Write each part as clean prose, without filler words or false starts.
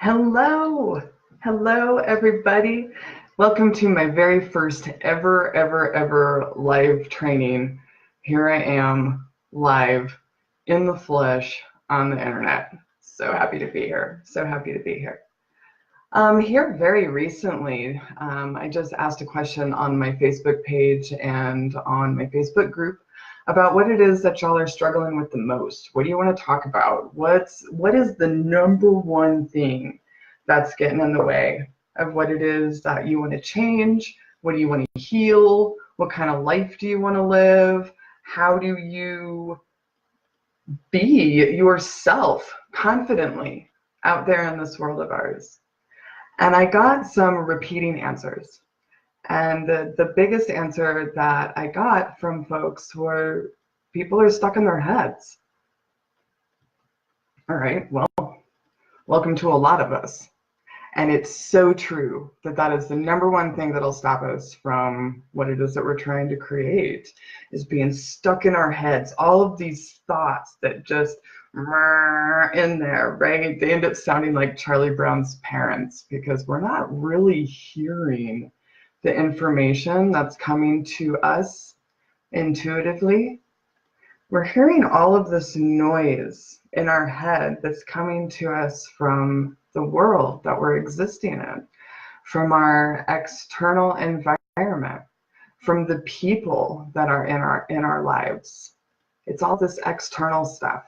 Hello, hello everybody. Welcome to my very first ever live training. Here I am live in the flesh on the internet. So happy to be here. So happy to be here. Here very recently, I just asked a question on my Facebook page and on my Facebook group about what it is that y'all are struggling with the most. What do you want to talk about? What is the number one thing that's getting in the way of what it is that you want to change? What do you want to heal? What kind of life do you want to live? How do you be yourself confidently out there in this world of ours? And I got some repeating answers. And the biggest answer that I got from folks were people are stuck in their heads. All right, well, welcome to a lot of us. And it's so true that that is the number one thing that'll stop us from what it is that we're trying to create, is being stuck in our heads. All of these thoughts that just in there, right? They end up sounding like Charlie Brown's parents because we're not really hearing the information that's coming to us intuitively. We're hearing all of this noise in our head that's coming to us from the world that we're existing in, from our external environment, from the people that are in our lives. It's all this external stuff.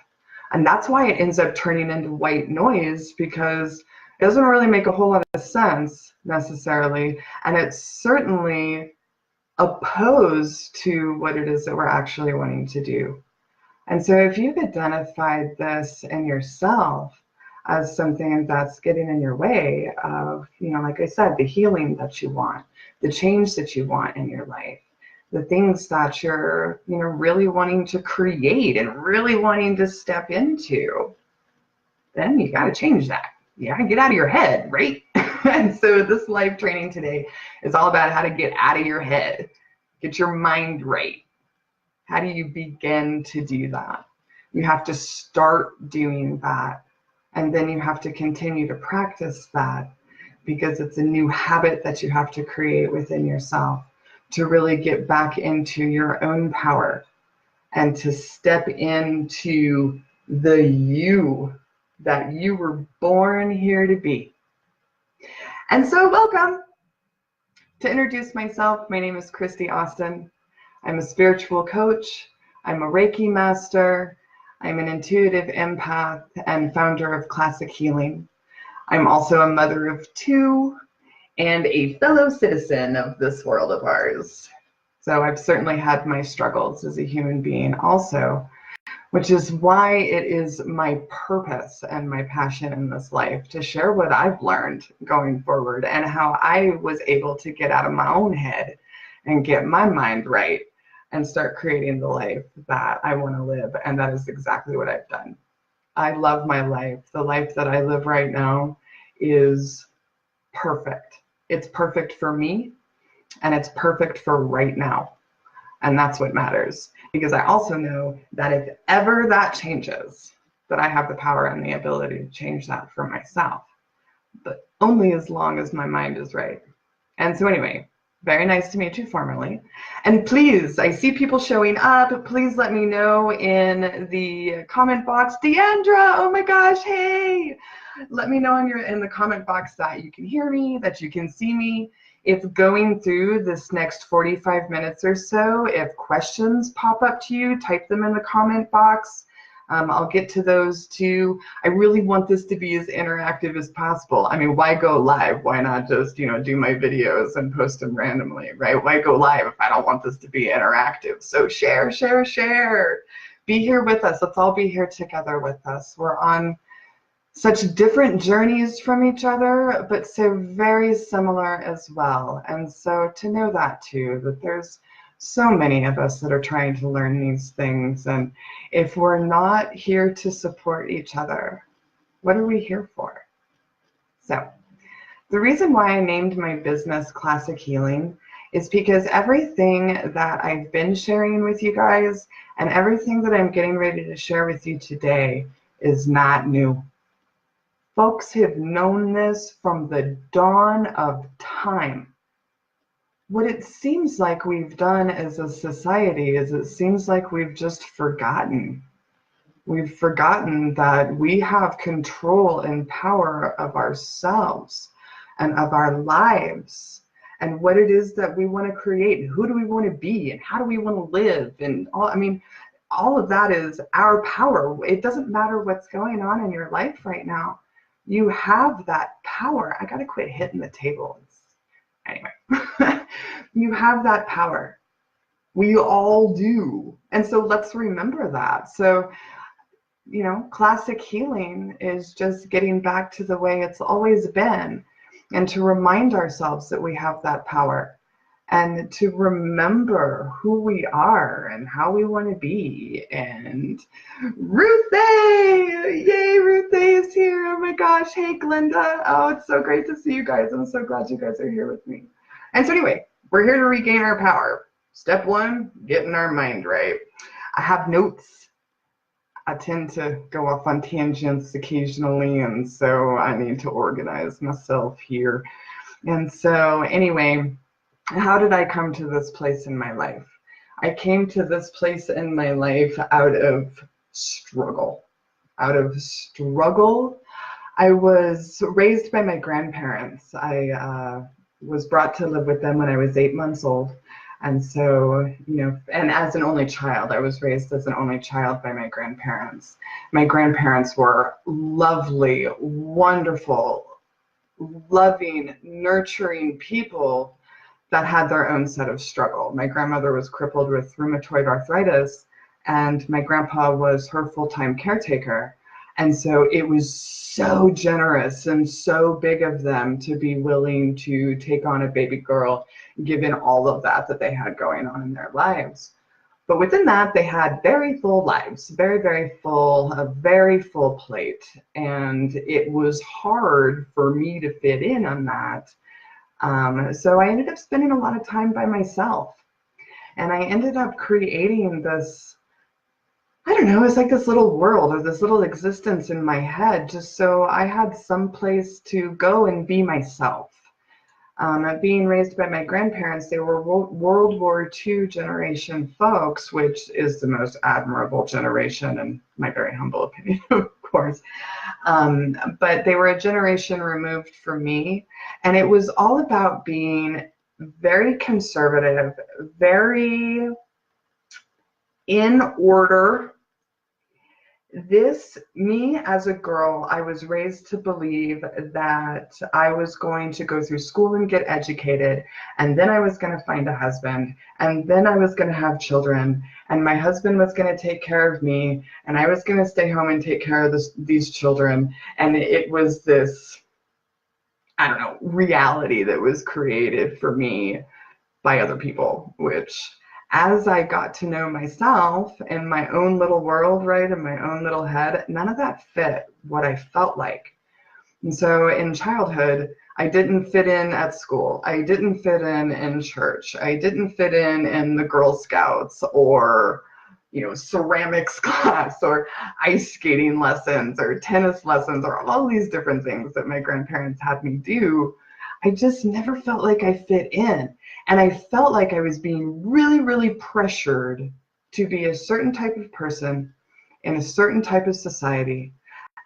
And that's why it ends up turning into white noise, because it doesn't really make a whole lot of sense necessarily, and it's certainly opposed to what it is that we're actually wanting to do. And so if you've identified this in yourself as something that's getting in your way of, like I said, the healing that you want, the change that you want in your life, the things that you're, really wanting to create and really wanting to step into, then you got to change that. You got to get out of your head, right? And so this live training today is all about how to get out of your head, get your mind right. How do you begin to do that? You have to start doing that, and then you have to continue to practice that, because it's a new habit that you have to create within yourself to really get back into your own power and to step into the you that you were born here to be. And so welcome. To introduce myself, my name is Christy Austin. I'm a spiritual coach. I'm a Reiki master. I'm an intuitive empath and founder of Classic Healing. I'm also a mother of two and a fellow citizen of this world of ours. So I've certainly had my struggles as a human being also, which is why it is my purpose and my passion in this life to share what I've learned going forward and how I was able to get out of my own head and get my mind right and start creating the life that I want to live. And that is exactly what I've done. I love my life. The life that I live right now is perfect. It's perfect for me, and it's perfect for right now. And that's what matters, because I also know that if ever that changes, that I have the power and the ability to change that for myself, but only as long as my mind is right. And so anyway, very nice to meet you formally. And please, I see people showing up. Please let me know in the comment box. Deandra, oh my gosh, hey. Let me know in the comment box that you can hear me, that you can see me. If going through this next 45 minutes or so, if questions pop up to you, type them in the comment box. I'll get to those too. I really want this to be as interactive as possible. I mean, why go live? Why not just, do my videos and post them randomly, right? Why go live if I don't want this to be interactive? So share, share, share. Be here with us. Let's all be here together with us. We're on such different journeys from each other, but so very similar as well. And so to know that too, that there's so many of us that are trying to learn these things. And if we're not here to support each other, what are we here for? So the reason why I named my business Classic Healing is because everything that I've been sharing with you guys and everything that I'm getting ready to share with you today is not new. Folks have known this from the dawn of time. What it seems like we've done as a society is it seems like we've just forgotten. We've forgotten that we have control and power of ourselves and of our lives and what it is that we want to create and who do we want to be and how do we want to live and all. I mean, all of that is our power. It doesn't matter what's going on in your life right now. You have that power. I got to quit hitting the table. Anyway, you have that power. We all do. And so let's remember that. So, you know, classic healing is just getting back to the way it's always been and to remind ourselves that we have that power and to remember who we are and how we want to be. And Ruthie! Yay, Ruthie is here. Oh my gosh. Hey, Glenda. Oh, it's so great to see you guys. I'm so glad you guys are here with me. And so anyway, we're here to regain our power. Step one, getting our mind right. I have notes. I tend to go off on tangents occasionally, and so I need to organize myself here. And so anyway, how did I come to this place in my life? I came to this place in my life out of struggle. Out of struggle. I was raised by my grandparents. I was brought to live with them when I was 8 months old. And so, you know, and as an only child, I was raised as an only child by my grandparents. My grandparents were lovely, wonderful, loving, nurturing people that had their own set of struggle. My grandmother was crippled with rheumatoid arthritis, and my grandpa was her full-time caretaker. And so it was so generous and so big of them to be willing to take on a baby girl, given all of that they had going on in their lives. But within that, they had very full lives, very, very full, a very full plate. And it was hard for me to fit in on that. So I ended up spending a lot of time by myself. And I ended up creating this, I don't know, it's like this little world or this little existence in my head, just so I had some place to go and be myself. Being raised by my grandparents, they were World War II generation folks, which is the most admirable generation in my very humble opinion, of course. But they were a generation removed from me, and it was all about being very conservative, very in order. Me as a girl, I was raised to believe that I was going to go through school and get educated, and then I was going to find a husband, and then I was going to have children, and my husband was going to take care of me, and I was going to stay home and take care of these children. And it was this, I don't know, reality that was created for me by other people, which, as I got to know myself in my own little world, right, in my own little head, none of that fit what I felt like. And so in childhood, I didn't fit in at school. I didn't fit in church. I didn't fit in the Girl Scouts or, you know, ceramics class or ice skating lessons or tennis lessons or all these different things that my grandparents had me do. I just never felt like I fit in. And I felt like I was being really, really pressured to be a certain type of person in a certain type of society.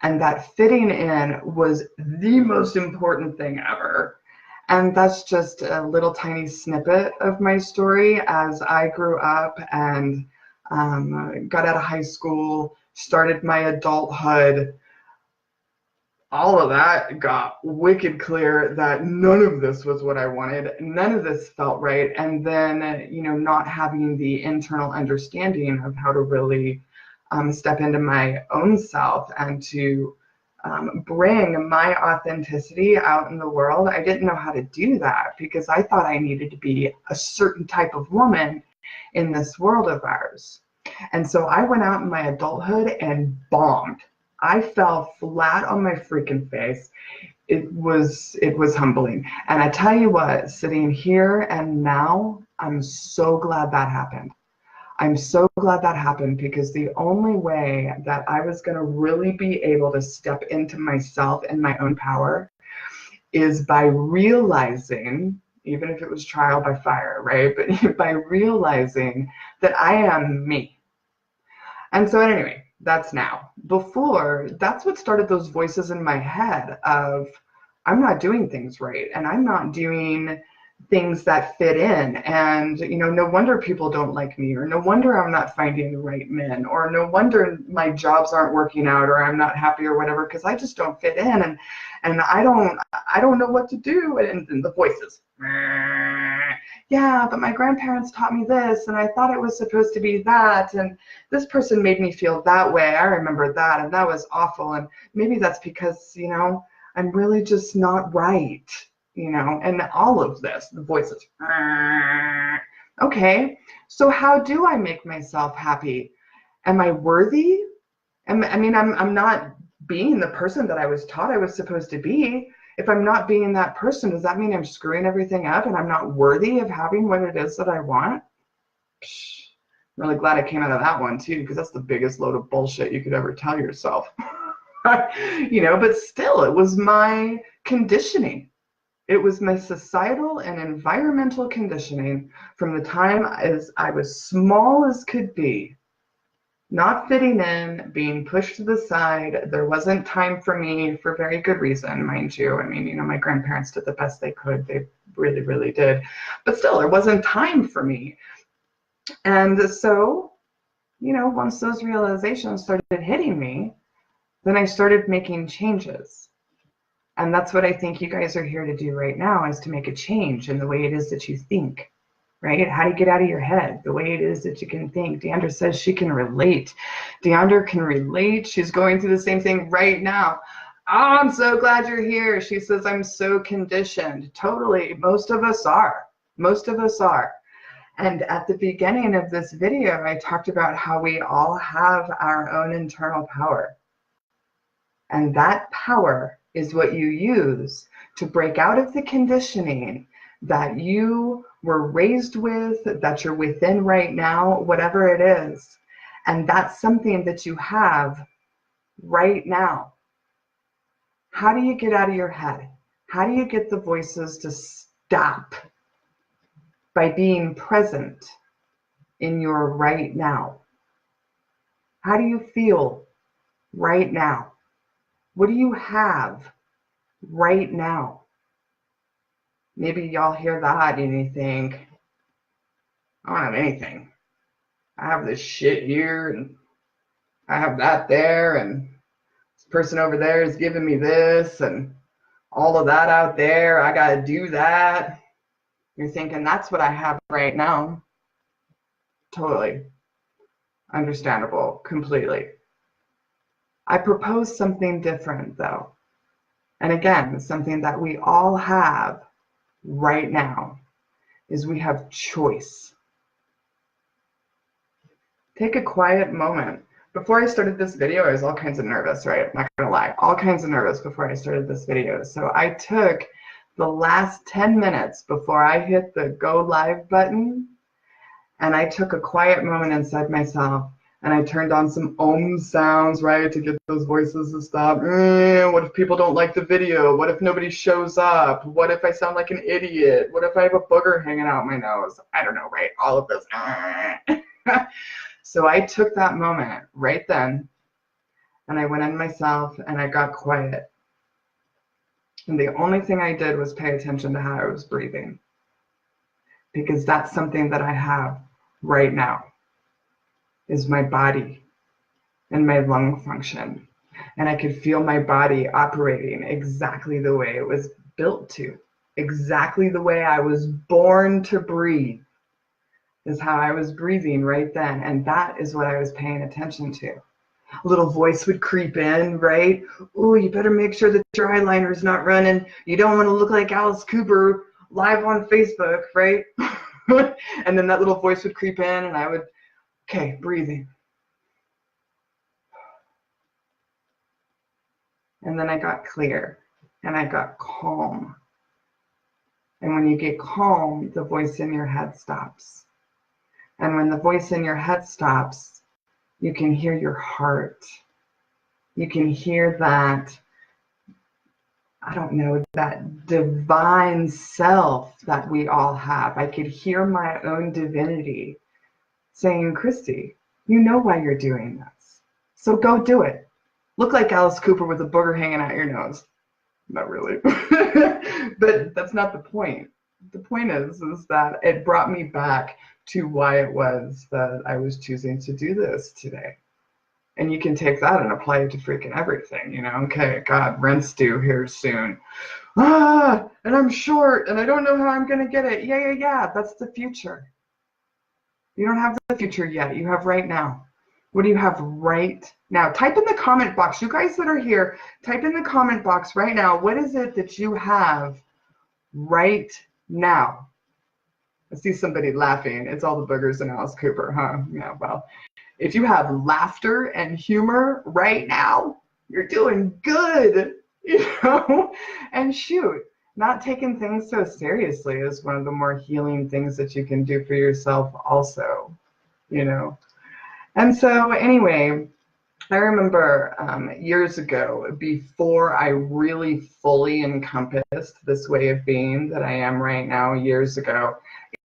And that fitting in was the most important thing ever. And that's just a little tiny snippet of my story as I grew up and got out of high school, started my adulthood. All of that got wicked clear that none of this was what I wanted. None of this felt right. And then, you know, not having the internal understanding of how to really step into my own self and to bring my authenticity out in the world. I didn't know how to do that because I thought I needed to be a certain type of woman in this world of ours. And so I went out in my adulthood and bombed. I fell flat on my freaking face. It was humbling. And I tell you what, sitting here and now, I'm so glad that happened. I'm so glad that happened, because the only way that I was going to really be able to step into myself and my own power is by realizing, even if it was trial by fire, right? But by realizing that I am me. And so anyway, that's now. Before, that's what started those voices in my head of, I'm not doing things right, and I'm not doing things that fit in, and no wonder people don't like me, or no wonder I'm not finding the right men, or no wonder my jobs aren't working out, or I'm not happy, or whatever, because I just don't fit in, and I don't know what to do. And the voices, yeah, but my grandparents taught me this, and I thought it was supposed to be that, and this person made me feel that way. I remember that, and that was awful, and maybe that's because I'm really just not right. And all of this, the voices. Okay, so how do I make myself happy? Am I worthy? I'm not being the person that I was taught I was supposed to be. If I'm not being that person, does that mean I'm screwing everything up and I'm not worthy of having what it is that I want? Psh, I'm really glad I came out of that one too, because that's the biggest load of bullshit you could ever tell yourself. But still, it was my conditioning. It was my societal and environmental conditioning from the time as I was small as could be, not fitting in, being pushed to the side. There wasn't time for me, for very good reason, mind you. My grandparents did the best they could. They really, really did. But still, there wasn't time for me. And so, once those realizations started hitting me, then I started making changes. And that's what I think you guys are here to do right now, is to make a change in the way it is that you think, right? How do you get out of your head? The way it is that you can think. Deandra says she can relate. Deandra can relate. She's going through the same thing right now. Oh, I'm so glad you're here. She says, I'm so conditioned. Totally. Most of us are. Most of us are. And at the beginning of this video, I talked about how we all have our own internal power. And that power is what you use to break out of the conditioning that you were raised with, that you're within right now, whatever it is. And that's something that you have right now. How do you get out of your head? How do you get the voices to stop? By being present in your right now. How do you feel right now? What do you have right now? Maybe y'all hear that and you think, I don't have anything. I have this shit here, and I have that there, and this person over there is giving me this, and all of that out there, I gotta do that. You're thinking, that's what I have right now. Totally understandable, completely. I propose something different, though. And again, something that we all have right now is we have choice. Take a quiet moment. Before I started this video, I was all kinds of nervous, right? I'm not gonna lie, all kinds of nervous before I started this video. So I took the last 10 minutes before I hit the go live button, and I took a quiet moment inside myself, and I turned on some Om sounds, right, to get those voices to stop. What if people don't like the video? What if nobody shows up? What if I sound like an idiot? What if I have a booger hanging out my nose? I don't know, right? All of this. So I took that moment right then, and I went in myself, and I got quiet. And the only thing I did was pay attention to how I was breathing, because that's something that I have right now, is my body and my lung function. And I could feel my body operating exactly the way it was built to, exactly the way I was born to breathe, is how I was breathing right then. And that is what I was paying attention to. A little voice would creep in, right? Oh, you better make sure that your eyeliner's not running. You don't want to look like Alice Cooper live on Facebook, right? And then that little voice would creep in, and I would, okay, breathing. And then I got clear, and I got calm. And when you get calm, the voice in your head stops. And when the voice in your head stops, you can hear your heart. You can hear that, I don't know, that divine self that we all have. I could hear my own divinity saying, Christy, you know why you're doing this. So go do it. Look like Alice Cooper with a booger hanging out your nose. Not really. But that's not the point. The point is that it brought me back to why it was that I was choosing to do this today. And you can take that and apply it to freaking everything, you know? Okay, God, rent's due here soon. And I'm short and I don't know how I'm going to get it. Yeah. That's the future. You don't have the future yet. You have right now. What do you have right now? Type in the comment box. You guys that are here, type in the comment box right now. What is it that you have right now? I see somebody laughing. It's all the boogers and Alice Cooper, huh? Yeah, well, if you have laughter and humor right now, you're doing good, you know? And shoot, not taking things so seriously is one of the more healing things that you can do for yourself also, you know? And so anyway, I remember years ago, before I really fully encompassed this way of being that I am right now, years ago,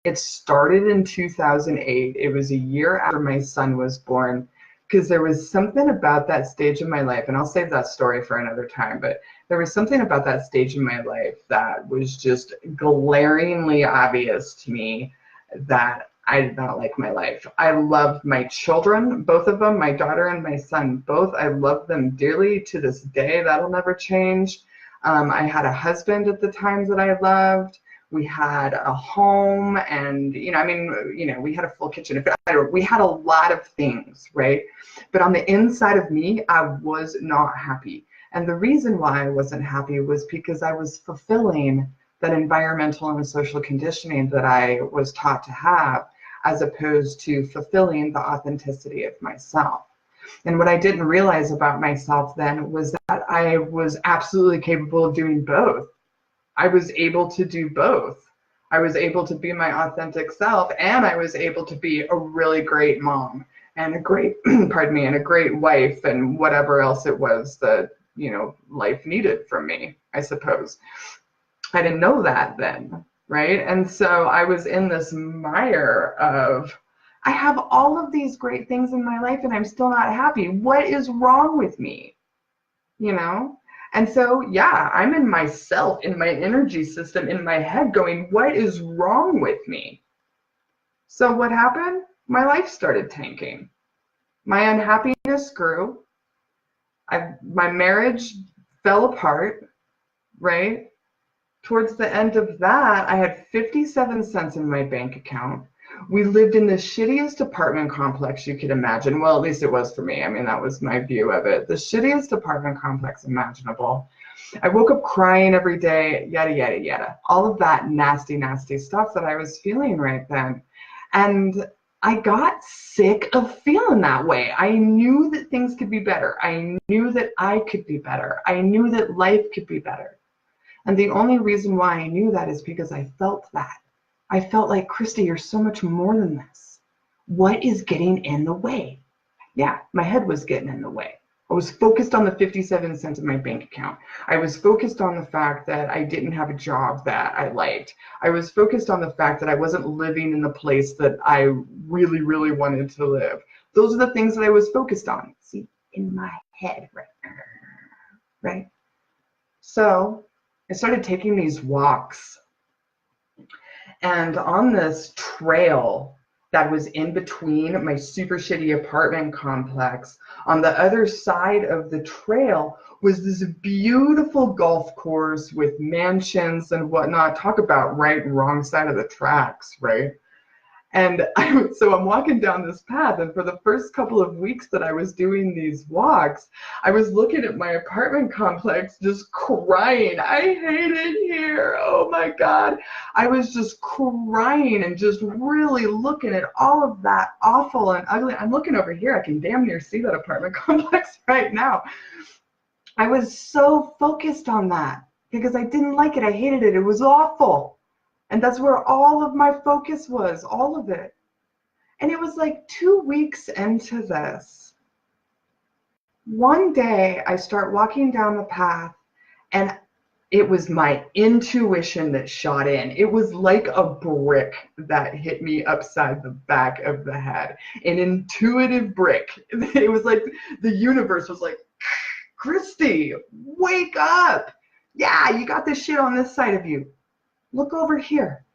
it started in 2008. It was a year after my son was born, because there was something about that stage of my life, and I'll save that story for another time, but there was something about that stage in my life that was just glaringly obvious to me that I did not like my life. I loved my children, both of them, my daughter and my son, both. I love them dearly to this day. That'll never change. I had a husband at the time that I loved. We had a home and, you know, I mean, you know, we had a full kitchen. We had a lot of things, right? But on the inside of me, I was not happy. And the reason why I wasn't happy was because I was fulfilling that environmental and social conditioning that I was taught to have, as opposed to fulfilling the authenticity of myself. And what I didn't realize about myself then was that I was absolutely capable of doing both. I was able to do both. I was able to be my authentic self, and I was able to be a really great mom and a great, pardon me, and a great wife and whatever else it was that, you know, life needed from me, I suppose. I didn't know that then, right? And so I was in this mire of, I have all of these great things in my life and I'm still not happy. What is wrong with me? You know? And so, yeah, I'm in myself, in my energy system, in my head going, what is wrong with me? So what happened? My life started tanking. My unhappiness grew. My marriage fell apart, right? Towards the end of that, I had 57 cents in my bank account. We lived in the shittiest apartment complex you could imagine. Well, at least it was for me. I mean, that was my view of it. The shittiest apartment complex imaginable. I woke up crying every day, yada, yada, yada. All of that nasty, nasty stuff that I was feeling right then. And I got sick of feeling that way. I knew that things could be better. I knew that I could be better. I knew that life could be better. And the only reason why I knew that is because I felt that. I felt like, Christy, you're so much more than this. What is getting in the way? Yeah, my head was getting in the way. I was focused on the 57 cents in my bank account. I was focused on the fact that I didn't have a job that I liked. I was focused on the fact that I wasn't living in the place that I really, really wanted to live. Those are the things that I was focused on. See, in my head, right? So I started taking these walks. And on this trail that was in between my super shitty apartment complex, on the other side of the trail was this beautiful golf course with mansions and whatnot. Talk about right and wrong side of the tracks, right? And so I'm walking down this path, and for the first couple of weeks that I was doing these walks, I was looking at my apartment complex just crying. I hate it here. Oh my God. I was just crying and just really looking at all of that awful and ugly. I'm looking over here. I can damn near see that apartment complex right now. I was so focused on that because I didn't like it. I hated it. It was awful. And that's where all of my focus was, all of it. And it was like 2 weeks into this. One day I start walking down the path, and it was my intuition that shot in. It was like a brick that hit me upside the back of the head. An intuitive brick. It was like the universe was like, Christy, wake up. Yeah, you got this shit on this side of you. Look over here.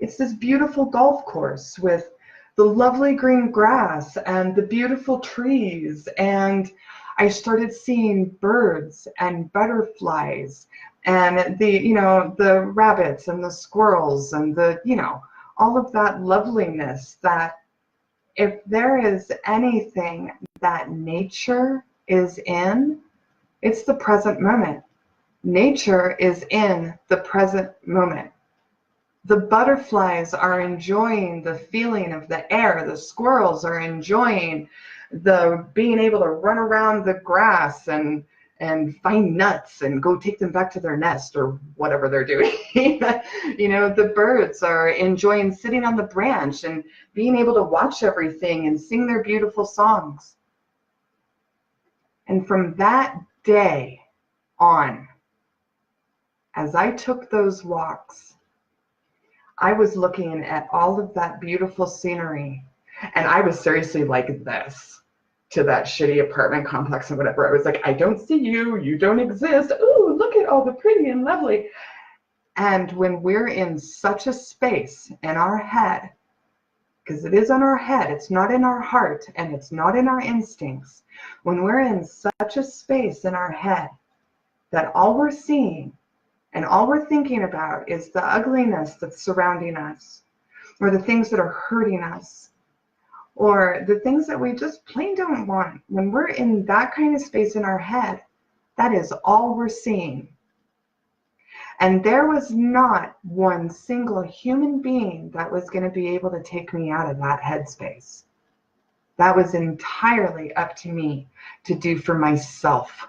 It's this beautiful golf course with the lovely green grass and the beautiful trees. And I started seeing birds and butterflies and the rabbits and the squirrels and all of that loveliness, that if there is anything that nature is in, it's the present moment. Nature is in the present moment. The butterflies are enjoying the feeling of the air. The squirrels are enjoying the being able to run around the grass and find nuts and go take them back to their nest or whatever they're doing. The birds are enjoying sitting on the branch and being able to watch everything and sing their beautiful songs. And from that day on, as I took those walks, I was looking at all of that beautiful scenery, and I was seriously like this to that shitty apartment complex and whatever. I was like, I don't see you, you don't exist. Ooh, look at all the pretty and lovely. And when we're in such a space in our head, because it is in our head, it's not in our heart, and it's not in our instincts. When we're in such a space in our head that all we're seeing and all we're thinking about is the ugliness that's surrounding us, or the things that are hurting us, or the things that we just plain don't want. When we're in that kind of space in our head, that is all we're seeing. And there was not one single human being that was going to be able to take me out of that headspace. That was entirely up to me to do for myself.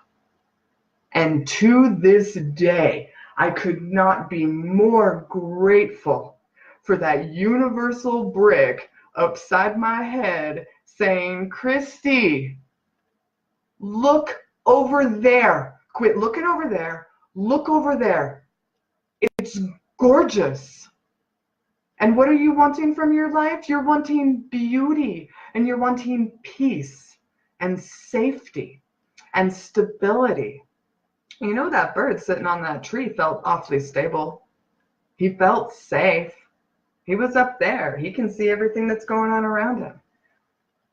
And to this day, I could not be more grateful for that universal brick upside my head saying, Christy, look over there. Quit looking over there. Look over there. It's gorgeous. And what are you wanting from your life? You're wanting beauty, and you're wanting peace and safety and stability. That bird sitting on that tree felt awfully stable. He felt safe. He was up there. He can see everything that's going on around him.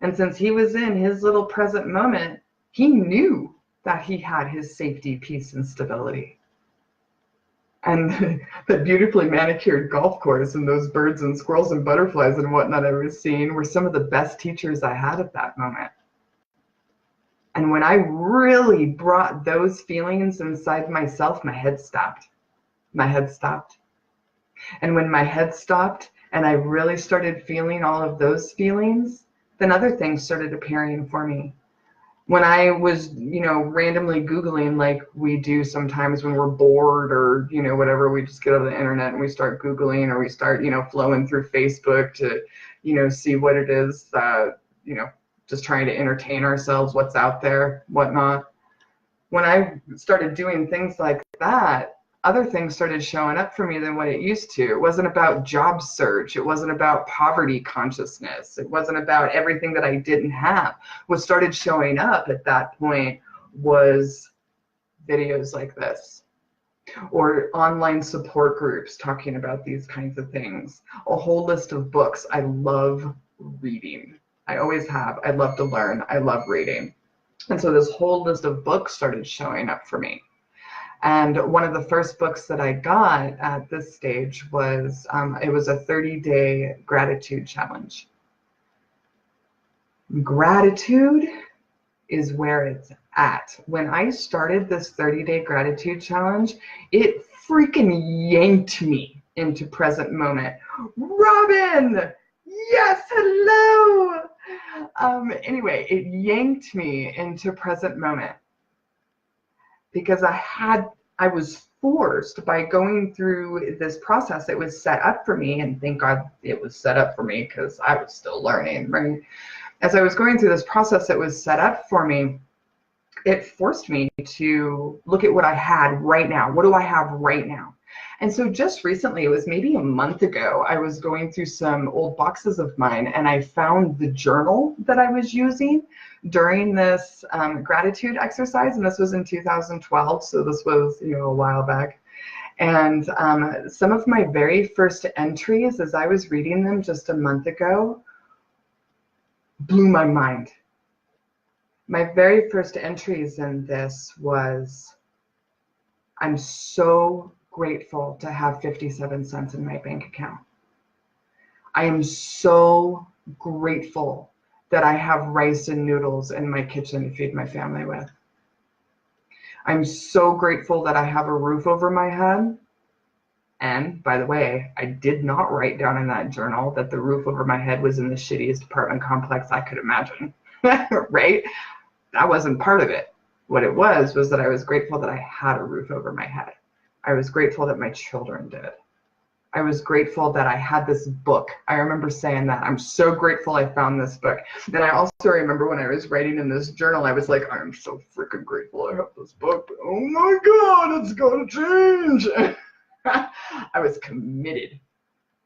And since he was in his little present moment, he knew that he had his safety, peace, and stability. And the beautifully manicured golf course and those birds and squirrels and butterflies and whatnot I was seeing were some of the best teachers I had at that moment. And when I really brought those feelings inside myself, my head stopped. My head stopped. And when my head stopped and I really started feeling all of those feelings, then other things started appearing for me. When I was, randomly Googling, like we do sometimes when we're bored or, whatever, we just get on the internet and we start Googling, or we start, flowing through Facebook to, see what it is that, just trying to entertain ourselves, what's out there, whatnot. When I started doing things like that, other things started showing up for me than what it used to. It wasn't about job search. It wasn't about poverty consciousness. It wasn't about everything that I didn't have. What started showing up at that point was videos like this, or online support groups talking about these kinds of things. A whole list of books. I love reading. I always have. I love to learn. I love reading. And so this whole list of books started showing up for me. And one of the first books that I got at this stage was, it was a 30-day gratitude challenge. Gratitude is where it's at. When I started this 30-day gratitude challenge, it freaking yanked me into present moment. Robin! Yes, hello! Anyway, it yanked me into present moment because I was forced by going through this process that was set up for me, and thank God it was set up for me because I was still learning, right? As I was going through this process that was set up for me, it forced me to look at what I had right now. What do I have right now? And so just recently, it was maybe a month ago, I was going through some old boxes of mine, and I found the journal that I was using during this gratitude exercise. And this was in 2012, so this was, a while back. And some of my very first entries, as I was reading them just a month ago, blew my mind. My very first entries in this was, I'm so grateful to have 57 cents in my bank account. I am so grateful that I have rice and noodles in my kitchen to feed my family with. I'm so grateful that I have a roof over my head. And by the way, I did not write down in that journal that the roof over my head was in the shittiest apartment complex I could imagine, right? That wasn't part of it. What it was that I was grateful that I had a roof over my head. I was grateful that my children did. I was grateful that I had this book. I remember saying that. I'm so grateful I found this book. And I also remember when I was writing in this journal, I was like, I'm so freaking grateful I have this book. Oh my God, it's going to change. I was committed.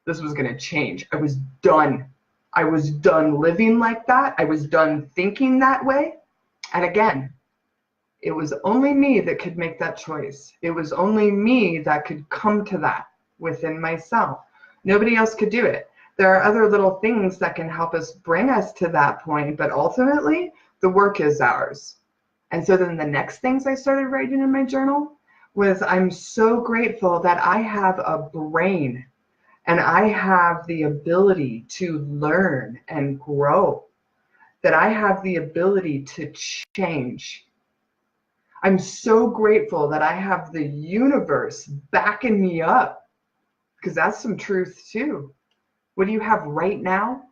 This was going to change. I was done. I was done living like that. I was done thinking that way. And again, it was only me that could make that choice. It was only me that could come to that within myself. Nobody else could do it. There are other little things that can help us bring us to that point, but ultimately the work is ours. And so then the next things I started writing in my journal was, I'm so grateful that I have a brain and I have the ability to learn and grow, that I have the ability to change. I'm so grateful that I have the universe backing me up, because that's some truth too. What do you have right now?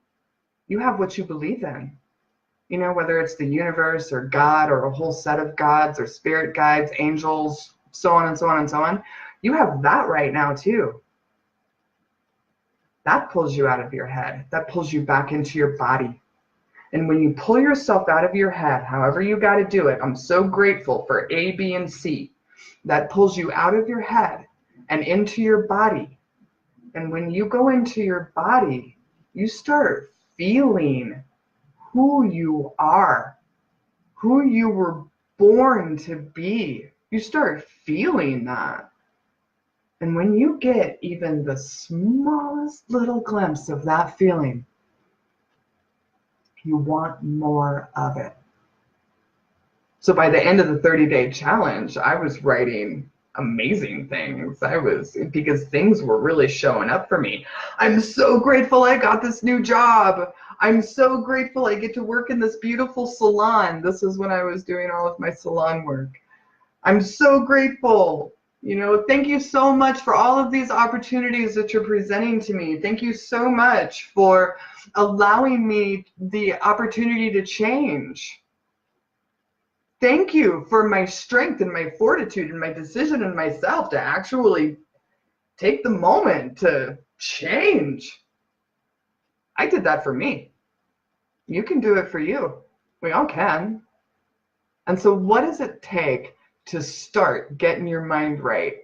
You have what you believe in. Whether it's the universe or God or a whole set of gods or spirit guides, angels, so on and so on and so on. You have that right now too. That pulls you out of your head. That pulls you back into your body. And when you pull yourself out of your head, however you got to do it, I'm so grateful for A, B, and C. That pulls you out of your head and into your body. And when you go into your body, you start feeling who you are, who you were born to be. You start feeling that. And when you get even the smallest little glimpse of that feeling, you want more of it. So by the end of the 30-day challenge, I was writing amazing things. Because things were really showing up for me. I'm so grateful I got this new job. I'm so grateful I get to work in this beautiful salon. This is when I was doing all of my salon work. I'm so grateful. Thank you so much for all of these opportunities that you're presenting to me. Thank you so much for allowing me the opportunity to change. Thank you for my strength and my fortitude and my decision in myself to actually take the moment to change. I did that for me. You can do it for you. We all can. And so what does it take to start getting your mind right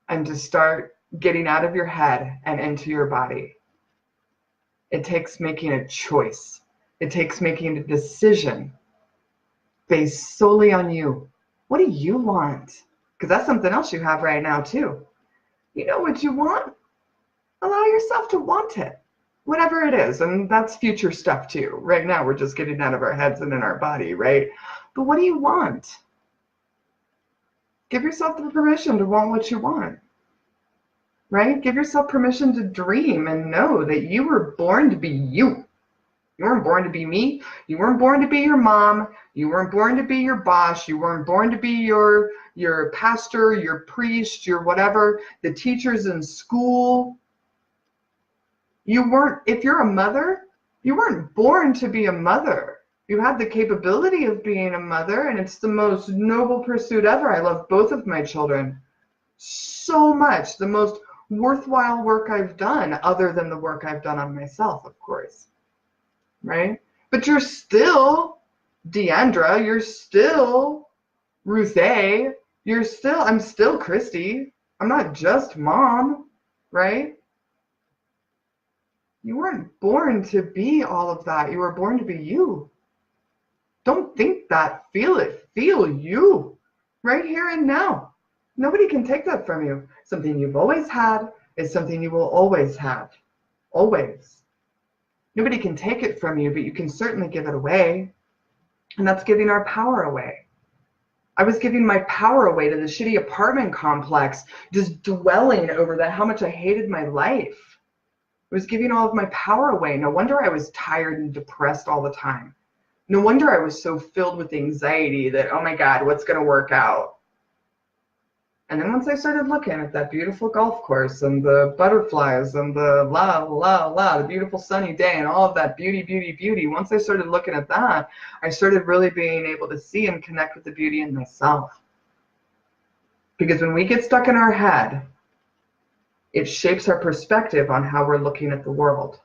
and to start getting out of your head and into your body? It takes making a choice. It takes making a decision based solely on you. What do you want? Because that's something else you have right now too. You know what you want? Allow yourself to want it. Whatever it is. And that's future stuff too. Right now we're just getting out of our heads and in our body, right? But what do you want? Give yourself the permission to want what you want, right? Give yourself permission to dream and know that you were born to be you. You weren't born to be me. You weren't born to be your mom. You weren't born to be your boss. You weren't born to be your pastor, your priest, your whatever, the teachers in school. You weren't, if you're a mother, you weren't born to be a mother. You have the capability of being a mother, and it's the most noble pursuit ever. I love both of my children. so much. The most worthwhile work I've done, other than the work I've done on myself, of course. Right? But you're still Deandra. You're still Ruth A. I'm still Christy. I'm not just mom, right? You weren't born to be all of that. You were born to be you. Don't think that. Feel it. Feel you right here and now. Nobody can take that from you. Something you've always had is something you will always have. Always. Nobody can take it from you, but you can certainly give it away. And that's giving our power away. I was giving my power away to the shitty apartment complex, just dwelling over how much I hated my life. I was giving all of my power away. No wonder I was tired and depressed all the time. No wonder I was so filled with anxiety that, oh my God, what's going to work out? And then once I started looking at that beautiful golf course and the butterflies and the the beautiful sunny day and all of that beauty, beauty, beauty, once I started looking at that, I started really being able to see and connect with the beauty in myself. Because when we get stuck in our head, it shapes our perspective on how we're looking at the world.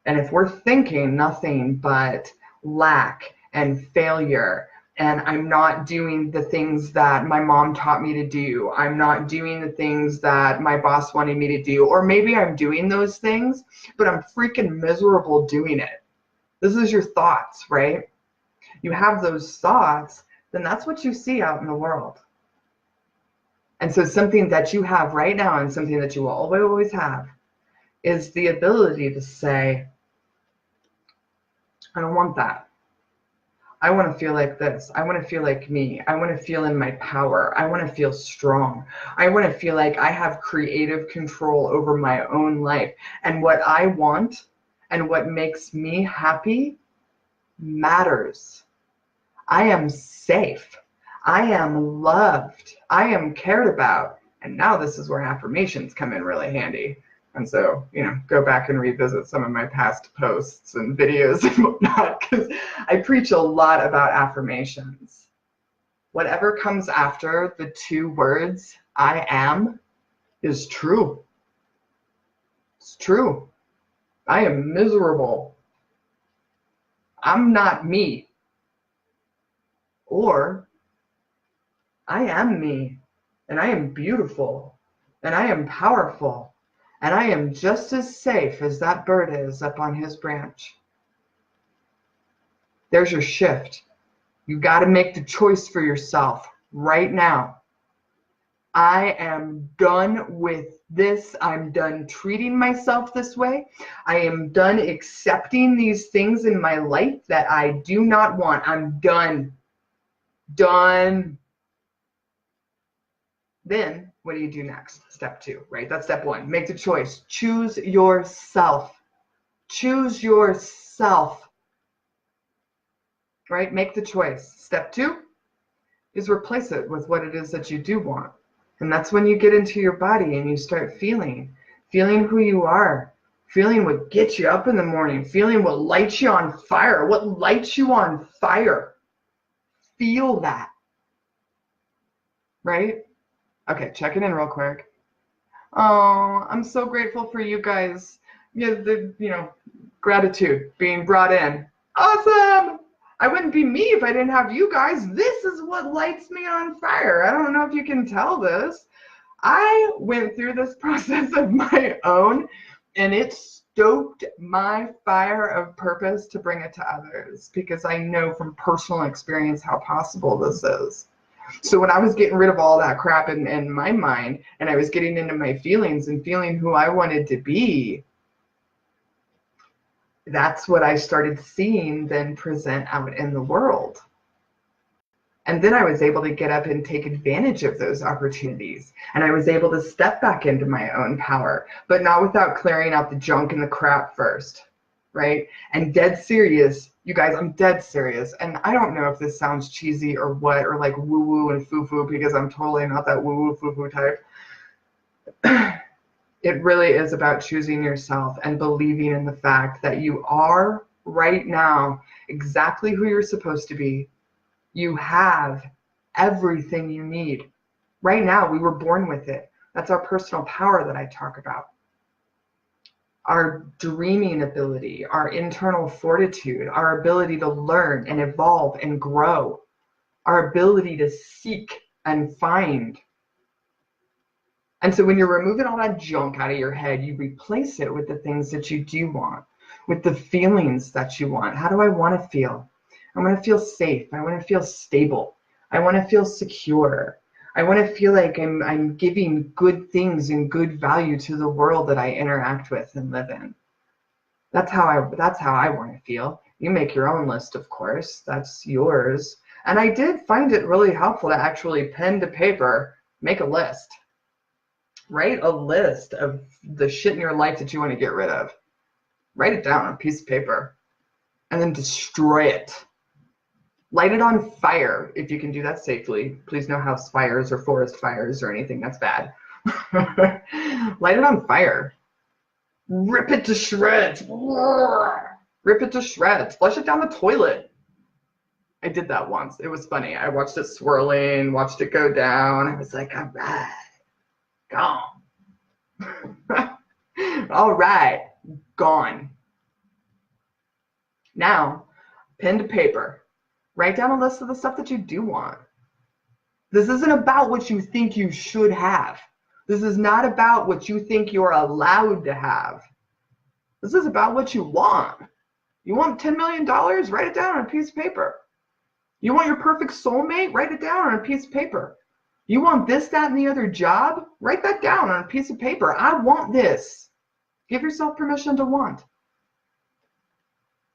And if we're thinking nothing but lack and failure, and I'm not doing the things that my mom taught me to do, I'm not doing the things that my boss wanted me to do, or maybe I'm doing those things, but I'm freaking miserable doing it. This is your thoughts, right? You have those thoughts, then that's what you see out in the world. And so something that you have right now and something that you will always have is the ability to say, I don't want that. I want to feel like this. I want to feel like me. I want to feel in my power. I want to feel strong. I want to feel like I have creative control over my own life. And what I want and what makes me happy matters. I am safe. I am loved. I am cared about. And now this is where affirmations come in really handy. And so, go back and revisit some of my past posts and videos and whatnot, because I preach a lot about affirmations. Whatever comes after the two words, I am, is true. It's true. I am miserable. I'm not me. Or, I am me, and I am beautiful, and I am powerful. And I am just as safe as that bird is up on his branch. There's your shift. You got to make the choice for yourself right now. I am done with this. I'm done treating myself this way. I am done accepting these things in my life that I do not want. I'm done. Done. Then what do you do next? Step 2, right? That's step 1. Make the choice. Choose yourself. Choose yourself. Right? Make the choice. Step 2 is replace it with what it is that you do want. And that's when you get into your body and you start feeling who you are, feeling what gets you up in the morning, feeling what lights you on fire, what lights you on fire. Feel that. Right? Okay, checking in real quick. Oh, I'm so grateful for you guys. Gratitude being brought in. Awesome! I wouldn't be me if I didn't have you guys. This is what lights me on fire. I don't know if you can tell this. I went through this process of my own, and it stoked my fire of purpose to bring it to others, because I know from personal experience how possible this is. So when I was getting rid of all that crap in my mind, and I was getting into my feelings and feeling who I wanted to be, that's what I started seeing then present out in the world. And then I was able to get up and take advantage of those opportunities. And I was able to step back into my own power, but not without clearing out the junk and the crap first, right? And dead serious, you guys, I'm dead serious. And I don't know if this sounds cheesy or what, or like woo-woo and foo-foo, because I'm totally not that woo-woo, foo-foo type. It really is about choosing yourself and believing in the fact that you are right now exactly who you're supposed to be. You have everything you need. Right now, we were born with it. That's our personal power that I talk about. Our dreaming ability, our internal fortitude, our ability to learn and evolve and grow, our ability to seek and find. And so when you're removing all that junk out of your head, you replace it with the things that you do want, with the feelings that you want. How do I want to feel? I want to feel safe. I want to feel stable. I want to feel secure. I want to feel like I'm giving good things and good value to the world that I interact with and live in. That's how I want to feel. You make your own list, of course. That's yours. And I did find it really helpful to actually pen to paper, make a list. Write a list of the shit in your life that you want to get rid of. Write it down on a piece of paper and then destroy it. Light it on fire if you can do that safely. Please no house fires or forest fires or anything that's bad. Light it on fire. Rip it to shreds. Rip it to shreds. Flush it down the toilet. I did that once. It was funny. I watched it swirling, watched it go down. I was like, all right. Gone. All right, gone. Now, pen to paper. Write down a list of the stuff that you do want. This isn't about what you think you should have. This is not about what you think you're allowed to have. This is about what you want. You want $10 million? Write it down on a piece of paper. You want your perfect soulmate? Write it down on a piece of paper. You want this, that, and the other job? Write that down on a piece of paper. I want this. Give yourself permission to want.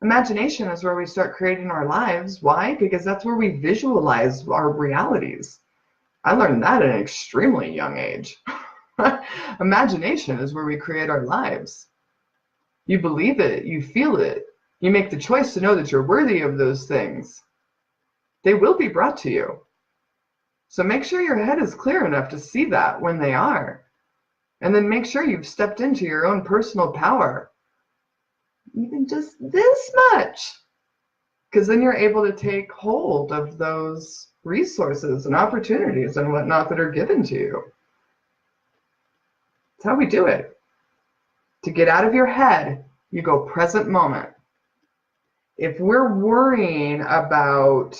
Imagination is where we start creating our lives. Why? Because that's where we visualize our realities. I learned that at an extremely young age. Imagination is where we create our lives. You believe it. You feel it. You make the choice to know that you're worthy of those things. They will be brought to you. So make sure your head is clear enough to see that when they are. And then make sure you've stepped into your own personal power. Even just this much. Because then you're able to take hold of those resources and opportunities and whatnot that are given to you. That's how we do it. To get out of your head, you go present moment. If we're worrying about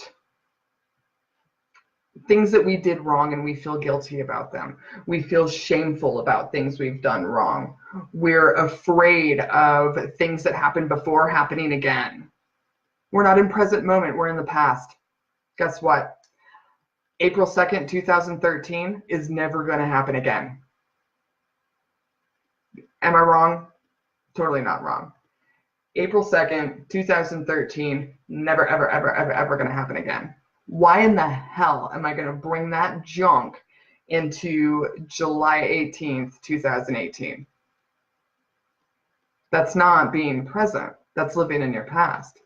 things that we did wrong and we feel guilty about them, we feel shameful about things we've done wrong, we're afraid of things that happened before happening again. We're not in present moment, we're in the past. Guess what? April 2nd, 2013 is never going to happen again. Am I wrong? Totally not wrong. April 2nd, 2013, never, ever, ever, ever, ever going to happen again. Why in the hell am I going to bring that junk into July 18th, 2018? That's not being present. That's living in your past.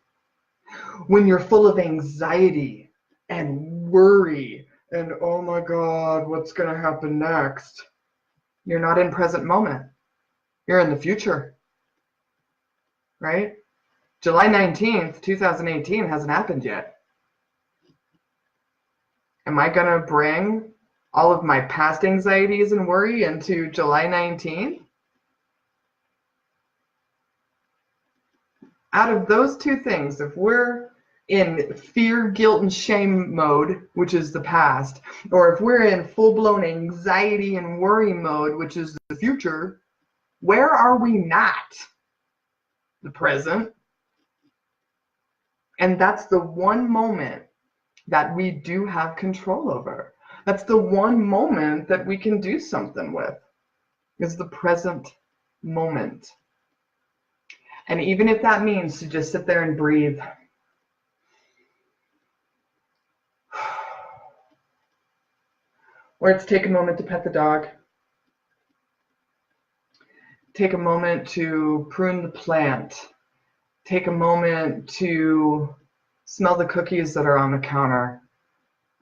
When you're full of anxiety and worry and, oh my God, what's going to happen next? You're not in present moment. You're in the future. Right? July 19th, 2018 hasn't happened yet. Am I going to bring all of my past anxieties and worry into July 19th? Out of those two things, if we're in fear, guilt, and shame mode, which is the past, or if we're in full-blown anxiety and worry mode, which is the future, where are we not? The present. And that's the one moment that we do have control over. That's the one moment that we can do something with, is the present moment. And even if that means to just sit there and breathe, or it's take a moment to pet the dog, take a moment to prune the plant, take a moment to smell the cookies that are on the counter.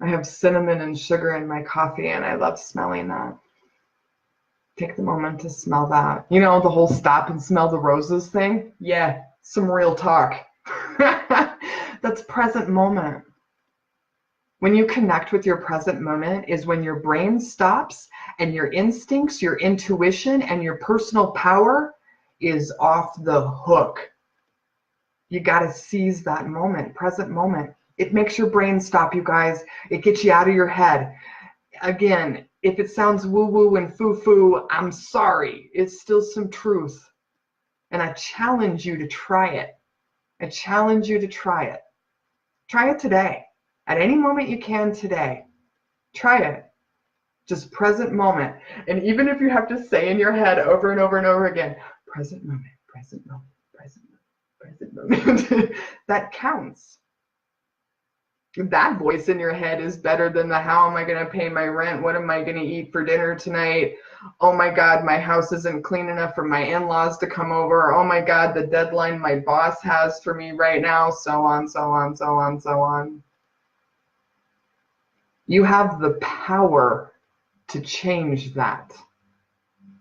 I have cinnamon and sugar in my coffee and I love smelling that. Take the moment to smell that. You know, the whole stop and smell the roses thing? Yeah, some real talk. That's present moment. When you connect with your present moment is when your brain stops and your instincts, your intuition, and your personal power is off the hook. You got to seize that moment, present moment. It makes your brain stop, you guys. It gets you out of your head. Again, if it sounds woo-woo and foo-foo, I'm sorry. It's still some truth. And I challenge you to try it. I challenge you to try it. Try it today. At any moment you can today. Try it. Just present moment. And even if you have to say in your head over and over and over again, present moment, present moment, present moment, present moment, that counts. That voice in your head is better than the how am I going to pay my rent? What am I going to eat for dinner tonight? Oh my God, my house isn't clean enough for my in-laws to come over. Oh my God, the deadline my boss has for me right now, so on, so on, so on, so on. You have the power to change that.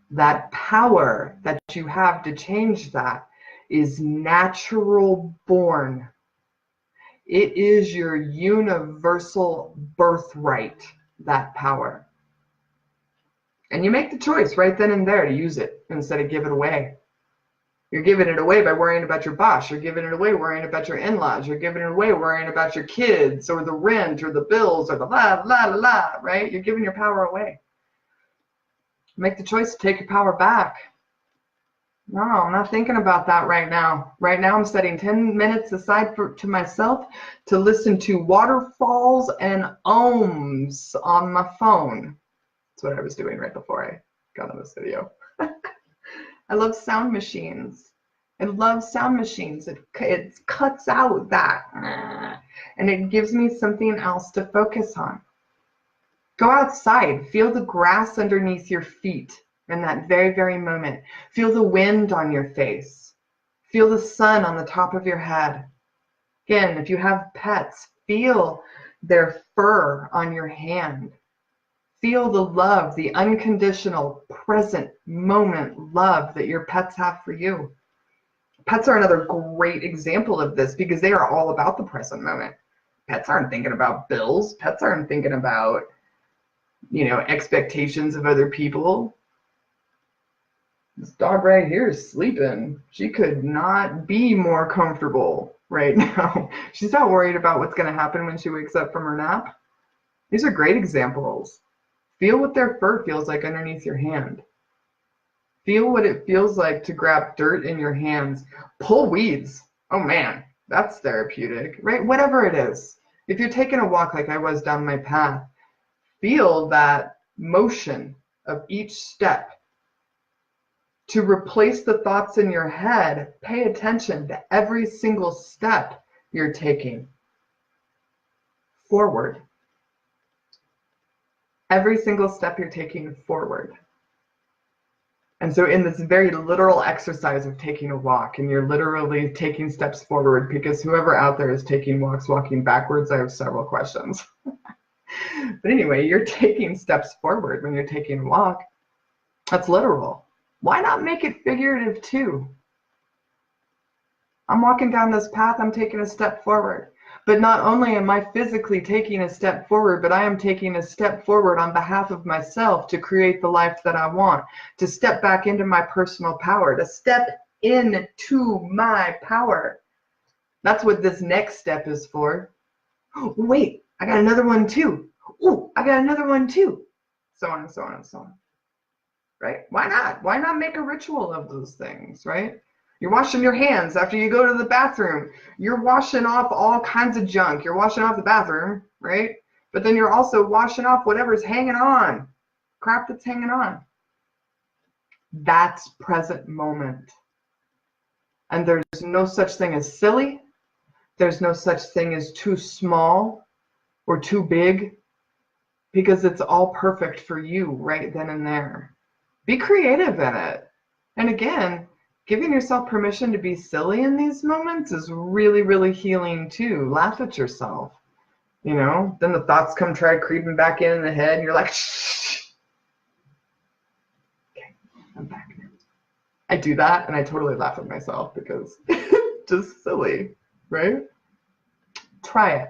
That power that you have to change that is natural born. It is your universal birthright, that power. And you make the choice right then and there to use it instead of give it away. You're giving it away by worrying about your boss. You're giving it away worrying about your in-laws. You're giving it away worrying about your kids or the rent or the bills or the la, la, la, la, right? You're giving your power away. Make the choice to take your power back. No, I'm not thinking about that right now. Right now I'm setting 10 minutes aside to myself to listen to waterfalls and ohms on my phone. That's what I was doing right before I got on this video. I love sound machines. I love sound machines. It cuts out that and it gives me something else to focus on. Go outside. Feel the grass underneath your feet in that very, very moment. Feel the wind on your face. Feel the sun on the top of your head. Again, if you have pets, feel their fur on your hand. Feel the love, the unconditional, present moment love that your pets have for you. Pets are another great example of this because they are all about the present moment. Pets aren't thinking about bills. Pets aren't thinking about, expectations of other people. This dog right here is sleeping. She could not be more comfortable right now. She's not worried about what's going to happen when she wakes up from her nap. These are great examples. Feel what their fur feels like underneath your hand. Feel what it feels like to grab dirt in your hands. Pull weeds. Oh man, that's therapeutic, right? Whatever it is. If you're taking a walk like I was down my path, feel that motion of each step. To replace the thoughts in your head, pay attention to every single step you're taking forward. Every single step you're taking forward. And so in this very literal exercise of taking a walk, and you're literally taking steps forward, because whoever out there is taking walks, walking backwards, I have several questions. But anyway, you're taking steps forward when you're taking a walk. That's literal. Why not make it figurative too? I'm walking down this path, I'm taking a step forward. But not only am I physically taking a step forward, but I am taking a step forward on behalf of myself to create the life that I want, to step back into my personal power, to step into my power. That's what this next step is for. Oh, wait, I got another one too. Oh, I got another one too. So on and so on and so on. Right? Why not? Why not make a ritual of those things, right? You're washing your hands after you go to the bathroom. You're washing off all kinds of junk. You're washing off the bathroom, right? But then you're also washing off whatever's hanging on, crap that's hanging on. That's present moment. And there's no such thing as silly. There's no such thing as too small or too big, because it's all perfect for you right then and there. Be creative in it. And again, giving yourself permission to be silly in these moments is really, really healing too. Laugh at yourself. Then the thoughts come try creeping back in the head and you're like, shh. Okay, I'm back now. I do that and I totally laugh at myself because it's just silly, right? Try it.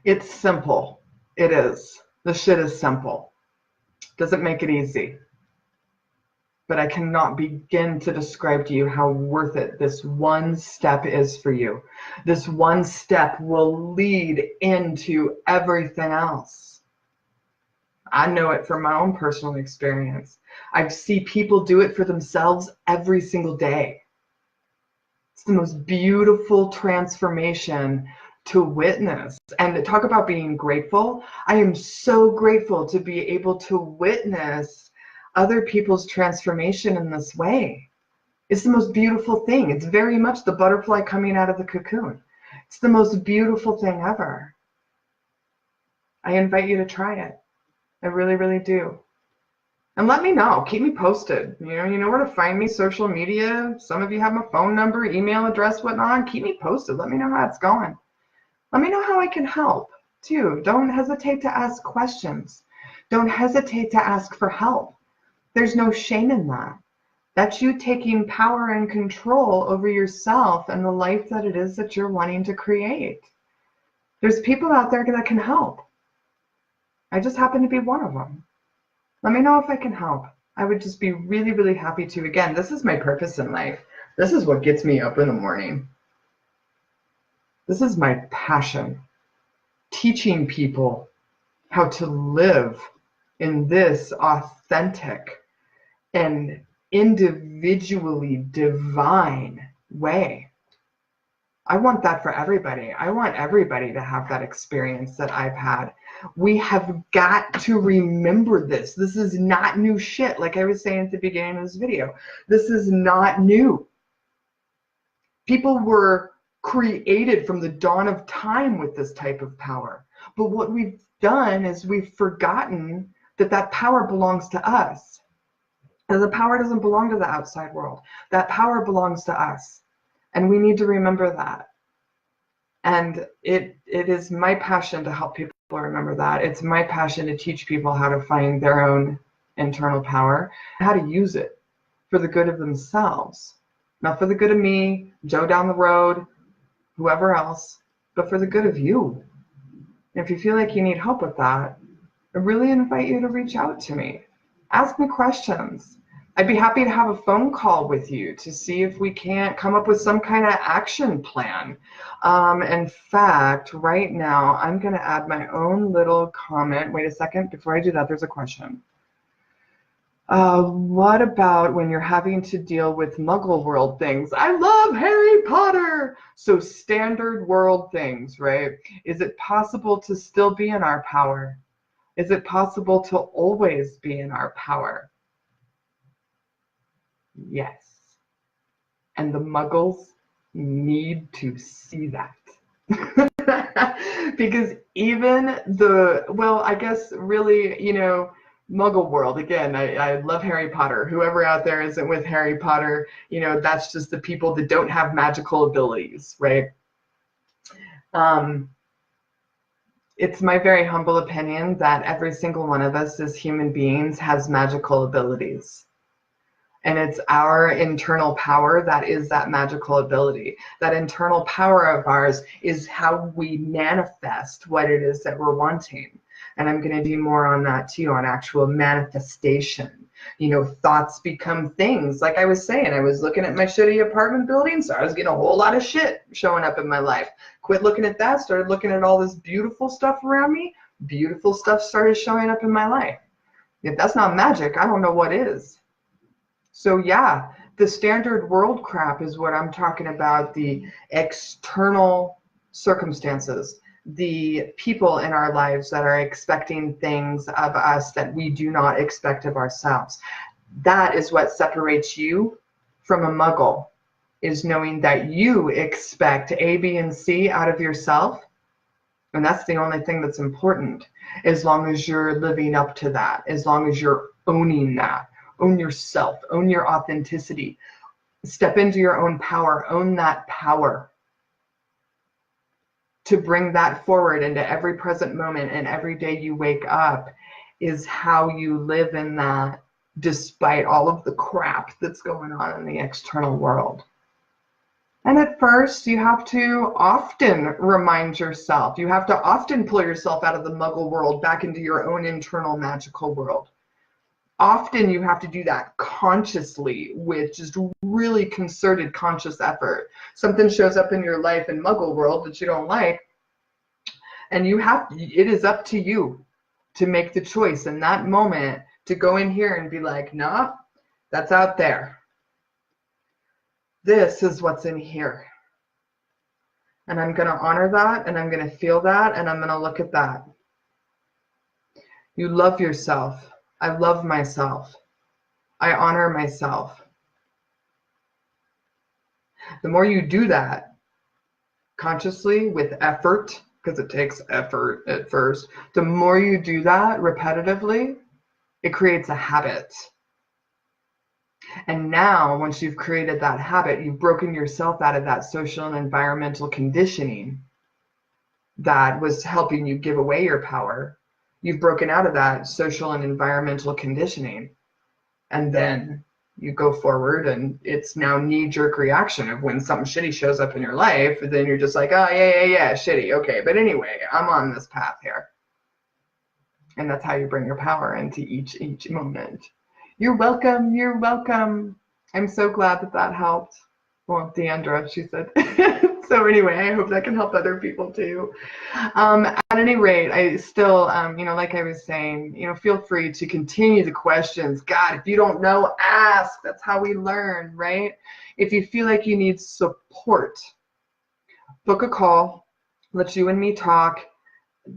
It's simple. It is. The shit is simple. Doesn't make it easy. But I cannot begin to describe to you how worth it this one step is for you. This one step will lead into everything else. I know it from my own personal experience. I see people do it for themselves every single day. It's the most beautiful transformation to witness. And to talk about being grateful, I am so grateful to be able to witness other people's transformation in this way. It's the most beautiful thing. It's very much the butterfly coming out of the cocoon. It's the most beautiful thing ever. I invite you to try it. I really, really do. And let me know. Keep me posted. You know where to find me, social media. Some of you have my phone number, email address, whatnot. Keep me posted. Let me know how it's going. Let me know how I can help, too. Don't hesitate to ask questions. Don't hesitate to ask for help. There's no shame in that. That's you taking power and control over yourself and the life that it is that you're wanting to create. There's people out there that can help. I just happen to be one of them. Let me know if I can help. I would just be really, really happy to. Again, this is my purpose in life. This is what gets me up in the morning. This is my passion. Teaching people how to live in this authentic and individually divine way. I want that for everybody. I want everybody to have that experience that I've had. We have got to remember this. This is not new shit. Like I was saying at the beginning of this video, this is not new. People were created from the dawn of time with this type of power. But what we've done is we've forgotten that that power belongs to us. And the power doesn't belong to the outside world. That power belongs to us. And we need to remember that. And it is my passion to help people remember that. It's my passion to teach people how to find their own internal power, how to use it for the good of themselves. Not for the good of me, Joe down the road, whoever else, but for the good of you. And if you feel like you need help with that, I really invite you to reach out to me. Ask me questions. I'd be happy to have a phone call with you to see if we can't come up with some kind of action plan. In fact, right now, I'm going to add my own little comment. Wait a second. Before I do that, there's a question. What about when you're having to deal with Muggle world things? I love Harry Potter! So standard world things, right? Is it possible to still be in our power? Is it possible to always be in our power? Yes. And the Muggles need to see that. Because even I guess really, Muggle world, again, I love Harry Potter. Whoever out there isn't with Harry Potter, that's just the people that don't have magical abilities, right? It's my very humble opinion that every single one of us as human beings has magical abilities. And it's our internal power that is that magical ability. That internal power of ours is how we manifest what it is that we're wanting. And I'm going to do more on that too, on actual manifestation. Thoughts become things. Like I was saying, I was looking at my shitty apartment building, so I was getting a whole lot of shit showing up in my life. Quit looking at that, started looking at all this beautiful stuff around me. Beautiful stuff started showing up in my life. If that's not magic, I don't know what is. So yeah, the standard world crap is what I'm talking about, the external circumstances, the people in our lives that are expecting things of us that we do not expect of ourselves. That is what separates you from a Muggle, is knowing that you expect A, B, and C out of yourself. And that's the only thing that's important, as long as you're living up to that, as long as you're owning that. Own yourself, own your authenticity, step into your own power, own that power to bring that forward into every present moment, and every day you wake up is how you live in that despite all of the crap that's going on in the external world. And at first, you have to often remind yourself. You have to often pull yourself out of the muggle world back into your own internal magical world. Often you have to do that consciously with just really concerted conscious effort. Something shows up in your life in muggle world that you don't like, and it is up to you to make the choice in that moment to go in here and be like, nah, that's out there. This is what's in here. And I'm going to honor that, and I'm going to feel that, and I'm going to look at that. You love yourself. I love myself. I honor myself. The more you do that consciously with effort, because it takes effort at first, the more you do that repetitively, it creates a habit. And now, once you've created that habit, you've broken yourself out of that social and environmental conditioning that was helping you give away your power. You've broken out of that social and environmental conditioning. And then you go forward, and it's now knee-jerk reaction of when something shitty shows up in your life, then you're just like, oh, yeah, shitty. Okay, but anyway, I'm on this path here. And that's how you bring your power into each moment. You're welcome. You're welcome. I'm so glad that helped. Well, Deandra, she said. So anyway, I hope that can help other people too. At any rate, I still, like I was saying, feel free to continue the questions. God, if you don't know, ask. That's how we learn, right? If you feel like you need support, book a call. Let you and me talk.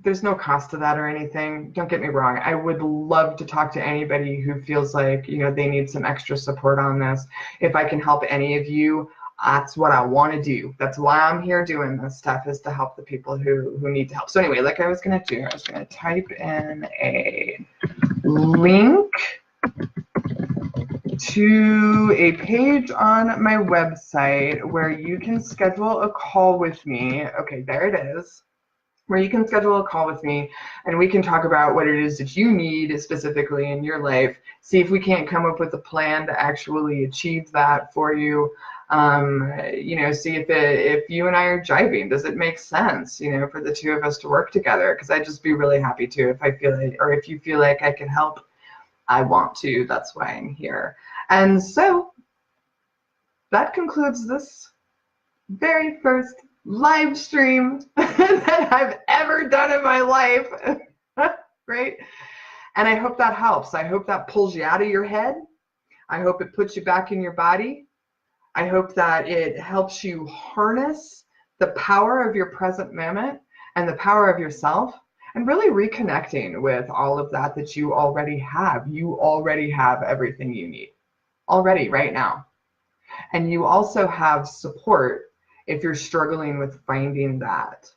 There's no cost to that or anything. Don't get me wrong. I would love to talk to anybody who feels like, they need some extra support on this. If I can help any of you, that's what I want to do. That's why I'm here doing this stuff, is to help the people who need to help. So anyway, like I was going to do, I was going to type in a link to a page on my website where you can schedule a call with me. Okay, there it is. Where you can schedule a call with me, and we can talk about what it is that you need specifically in your life. See if we can't come up with a plan to actually achieve that for you. See if you and I are jiving. Does it make sense, for the two of us to work together? Because I'd just be really happy to if I feel it, or if you feel like I can help. I want to. That's why I'm here. And so that concludes this very first live stream that I've ever done in my life. Great. And I hope that helps. I hope that pulls you out of your head. I hope it puts you back in your body. I hope that it helps you harness the power of your present moment and the power of yourself, and really reconnecting with all of that you already have. You already have everything you need already right now. And you also have support if you're struggling with finding that.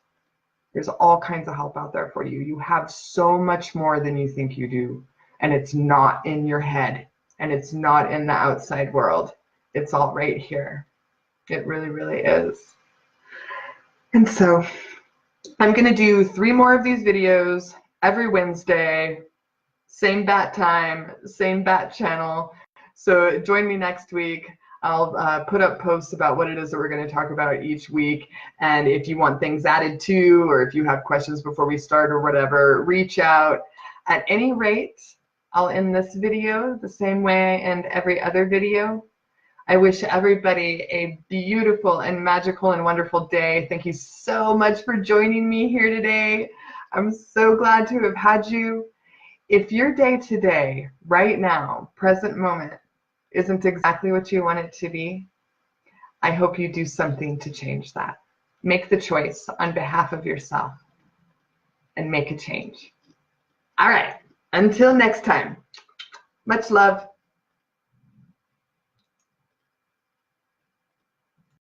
There's all kinds of help out there for you. You have so much more than you think you do. And it's not in your head. And it's not in the outside world. It's all right here. It really, really is. And so I'm going to do 3 more of these videos every Wednesday. Same bat time, same bat channel. So join me next week. I'll put up posts about what it is that we're going to talk about each week. And if you want things added to, or if you have questions before we start or whatever, reach out. At any rate, I'll end this video the same way I end every other video. I wish everybody a beautiful and magical and wonderful day. Thank you so much for joining me here today. I'm so glad to have had you. If your day today, right now, present moment, isn't exactly what you want it to be, I hope you do something to change that. Make the choice on behalf of yourself and make a change. All right, until next time, much love.